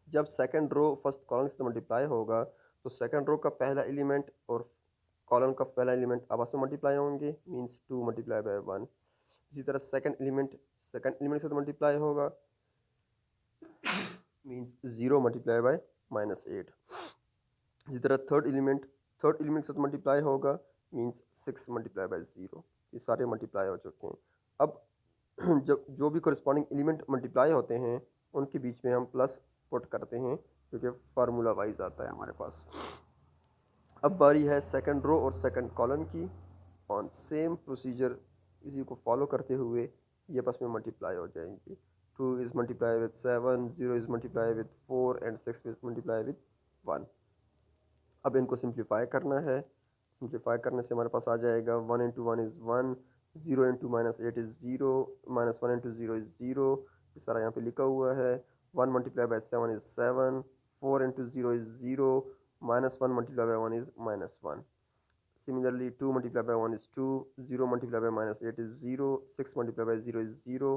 जब सेकंड रो फर्स्ट कॉलम से मल्टीप्लाई होगा, तो सेकंड रो का पहला एलिमेंट और कॉलम का पहला एलिमेंट आपस में मल्टीप्लाई होंगे, मींस 2 मल्टीप्लाई बाय 1। इसी तरह सेकंड एलिमेंट के साथ मल्टीप्लाई होगा, मींस 0 मल्टीप्लाई बाय -8। इसी तरह थर्ड एलिमेंट के साथ मल्टीप्लाई होगा, मींस 6 मल्टीप्लाई बाय 0। ये सारे मल्टीप्लाई हो चुके हैं। अब जब जो भी कोरिस्पॉन्डिंग एलिमेंट मल्टीप्लाई होते हैं उनके बीच में हम प्लस पुट करते हैं, क्योंकि फार्मूला वाइज आता है हमारे पास। अब बारी है सेकंड रो और सेकंड कॉलम की। ऑन सेम प्रोसीजर इसी को फॉलो करते हुए ये आपस में मल्टीप्लाई हो जाएंगी। 2 is multiply with 7, 0 is multiply with 4 and 6 is multiply with 1। अब इनको सिंप्लीफाई करना है। सिंप्लीफाई करने से हमारे पास आ जाएगा 1 into 1 is 1, 0 into -8 is 0, -1 into 0 is 0। ये सारा यहाँ पे लिखा हुआ है। 1 multiply bye 7 is 7, 4 into 0 is 0, -1 multiply by 1 is -1। Similarly, 2 multiplied by 1 is 2, 0 multiplied by -8 is 0, 6 multiplied by 0 is 0,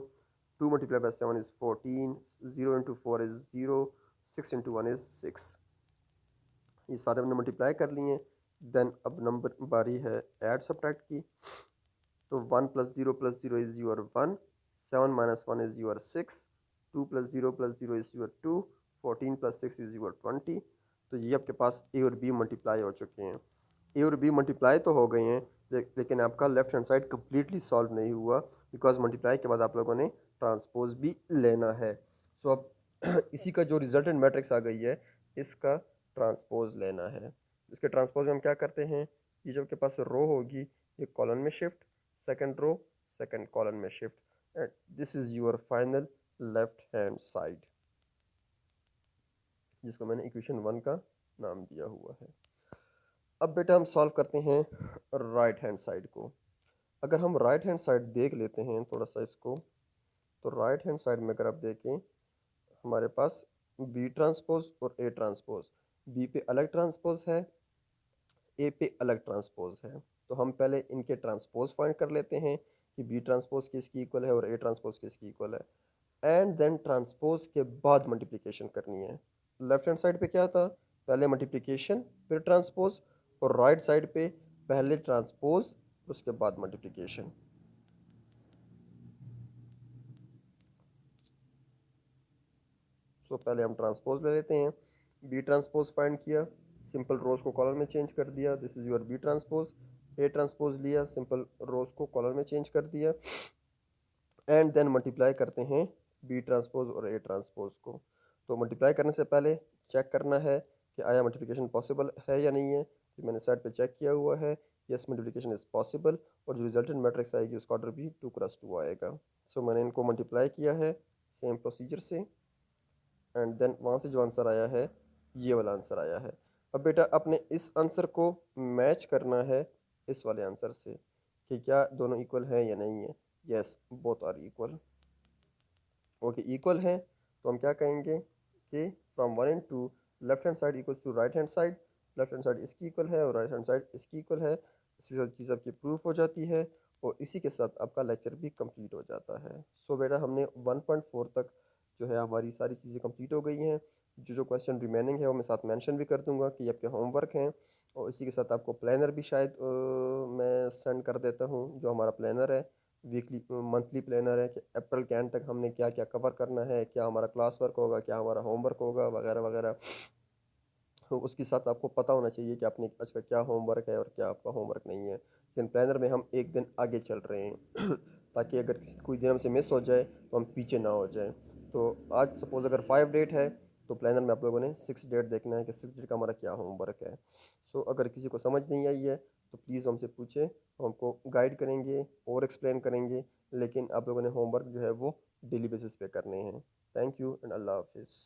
2 multiplied by 7 is 14, 0 into 4 is 0, 6 into 1 is 6। ये सारे हमने मल्टीप्लाई कर लिए। देन अब नंबर बारी है ऐड सब्ट्रैक्ट की। तो 1 plus 0 plus 0 is your 1, 7 minus 1 is your 6, 2 plus 0 plus 0 is your 2, 14 plus 6 is your 20। तो ये आपके पास ए और बी मल्टीप्लाई हो चुके हैं। ए और बी मल्टीप्लाई तो हो गए हैं, लेकिन आपका left hand side completely solve नहीं हुआ, बिकॉज मल्टीप्लाई के बाद आप लोगों ने ट्रांसपोज भी लेना है। सो अब इसी का जो रिजल्टेंट मैट्रिक्स आ गई है, इसका ट्रांसपोज लेना है। इसके ट्रांसपोज में हम क्या करते हैं, ये जो आपके पास रो होगी ये कॉलम में shift, second row second column में shift, and this is your final left hand side, जिसको मैंने इक्वेशन 1 का नाम दिया हुआ है। अब बेटा हम सॉल्व करते हैं राइट हैंड साइड को। अगर हम राइट हैंड साइड देख लेते हैं थोड़ा सा इसको, तो राइट हैंड साइड में अगर आप देखें हमारे पास बी ट्रांसपोज और ए ट्रांसपोज, बी पे अलग ट्रांसपोज है, ए पे अलग ट्रांसपोज है। तो हम पहले इनके ट्रांसपोज फाइंड कर लेते हैं कि बी ट्रांसपोज किसकी इक्वल है और ए ट्रांसपोज किसकी इक्वल है, एंड देन ट्रांसपोज के बाद मल्टीप्लिकेशन करनी है। लेफ्ट हैंड साइड पे क्या था, पहले मल्टीप्लिकेशन फिर ट्रांसपोज, और राइट साइड पे पहले ट्रांसपोज उसके बाद मल्टीप्लिकेशन। सो पहले हम ट्रांसपोज ले लेते हैं। बी ट्रांसपोज फाइंड किया, सिंपल रोज को कॉलम में चेंज कर दिया, this is your B transpose. A transpose लिया, सिंपल रोज को कॉलम में चेंज कर दिया, एंड देन मल्टीप्लाई करते हैं बी ट्रांसपोज और ए ट्रांसपोज को। तो मल्टीप्लाई करने से पहले चेक करना है कि आया मल्टीप्लिकेशन पॉसिबल है या नहीं है। तो मैंने साइड पे चेक किया हुआ है, यस मल्टीप्लिकेशन इज पॉसिबल, और जो रिजल्टेंट मैट्रिक्स आएगी उसका ऑर्डर भी 2x2 आएगा। सो मैंने इनको मल्टीप्लाई किया है सेम प्रोसीजर से, एंड देन वहाँ से जो आंसर आया है ये वाला आंसर आया है। अब बेटा अपने इस आंसर को मैच करना है इस वाले आंसर से कि क्या दोनों इक्वल हैं या नहीं है। Yes, both are equal. Okay, equal है तो हम क्या कहेंगे कि from 1 and 2 left hand side equal to right hand side, left hand side इसकी इक्वल है और राइट हैंड साइड इसकी इक्वल है। इसकी सब चीज़ आपकी प्रूफ हो जाती है, और इसी के साथ आपका लेक्चर भी कंप्लीट हो जाता है। सो बेटा हमने 1.4 तक जो है हमारी सारी चीज़ें कंप्लीट हो गई हैं। जो जो क्वेश्चन रिमेनिंग है वो मैं साथ मेंशन भी कर दूंगा कि आपके होमवर्क हैं, और इसी के साथ आपको प्लानर भी शायद मैं सेंड कर देता हूँ। जो हमारा प्लानर है वीकली मंथली प्लानर है कि अप्रैल के एंड तक हमने क्या क्या कवर करना है, क्या हमारा क्लास वर्क होगा, क्या हमारा होमवर्क होगा, वगैरह वगैरह। तो उसके साथ आपको पता होना चाहिए कि आपने आज का क्या होमवर्क है और क्या आपका होमवर्क नहीं है। लेकिन प्लानर में हम एक दिन आगे चल रहे हैं ताकि अगर कोई दिन हमसे मिस हो जाए तो हम पीछे ना हो जाए। तो आज सपोज अगर 5 डेट है तो प्लानर में आप लोगों ने 6 डेट देखना है कि 6 डेट का हमारा क्या होमवर्क है। सो अगर किसी को समझ नहीं आई है तो प्लीज़ हमसे पूछें, हम हमको गाइड करेंगे और एक्सप्लेन करेंगे। लेकिन आप लोगों ने होमवर्क जो है वो डेली बेसिस पे करने हैं। थैंक यू एंड अल्लाह हाफिज़।